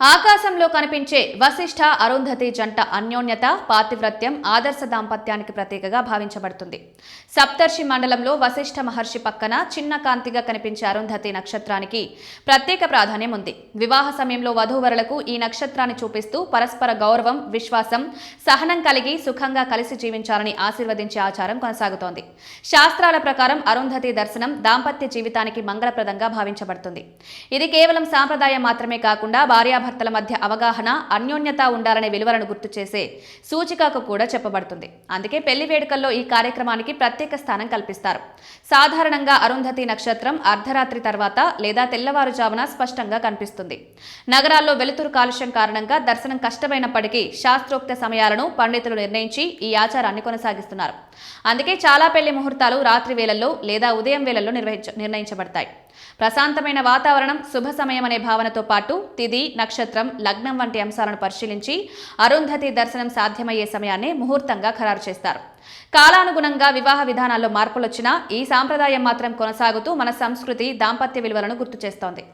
ఆకాశంలో కనిపించే వశిష్ఠ అరుంధతి జంట అన్యోన్యత పాతివ్రత్యం ఆదర్శ దాంపత్యానికి ప్రతీకగా భావించబడుతుంది. సప్తర్షి మండలంలో వశిష్ఠ మహర్షి పక్కన చిన్న కాంతిగా కనిపించే అరుంధతి నక్షత్రానికి ప్రత్యేక ప్రాధాన్యం ఉంది. వివాహ సమయంలో వధూవరులకు ఈ నక్షత్రాన్ని చూపిస్తూ పరస్పర గౌరవం, విశ్వాసం, సహనం కలిగి సుఖంగా కలిసి జీవించాలని ఆశీర్వదించే ఆచారం కొనసాగుతోంది. శాస్త్రాల ప్రకారం అరుంధతి దర్శనం దాంపత్య జీవితానికి మంగళప్రదంగా భావించబడుతుంది. ఇది కేవలం సాంప్రదాయం మాత్రమే కాకుండా భార్యాభర్తల మధ్య అవగాహన, అన్యోన్యత ఉండాలనే విలువలను గుర్తు చేసే సూచికగా కూడా చెప్పబడుతుంది. అందుకే పెళ్లి వేడుకల్లో ఈ కార్యక్రమానికి ప్రత్యేక స్థానం కల్పిస్తారు. సాధారణంగా అరుంధతి నక్షత్రం అర్ధరాత్రి తర్వాత లేదా తెల్లవారుజామున స్పష్టంగా కనిపిస్తుంది. నగరాల్లో వెలుతురు కాలుష్యం కారణంగా దర్శనం కష్టమైనప్పటికీ శాస్త్రోక్త సమయాలను పండితులు నిర్ణయించి ఈ ఆచారాన్ని కొనసాగిస్తున్నారు. అందుకే చాలా పెళ్లి ముహూర్తాలు రాత్రి వేళల్లో లేదా ఉదయం వేళల్లో నిర్ణయించబడతాయి. ప్రశాంతమైన వాతావరణం, శుభ సమయం అనే భావనతో పాటు తిథి, నక్షత్రం, లగ్నం వంటి అంశాలను పరిశీలించి అరుంధతి దర్శనం సాధ్యమయ్యే సమయాన్ని ముహూర్తంగా ఖరారు చేస్తారు. కాలానుగుణంగా వివాహ విధానాల్లో మార్పులొచ్చినా ఈ సాంప్రదాయం మాత్రం కొనసాగుతూ మన సంస్కృతి, దాంపత్య విలువలను గుర్తు చేస్తోంది.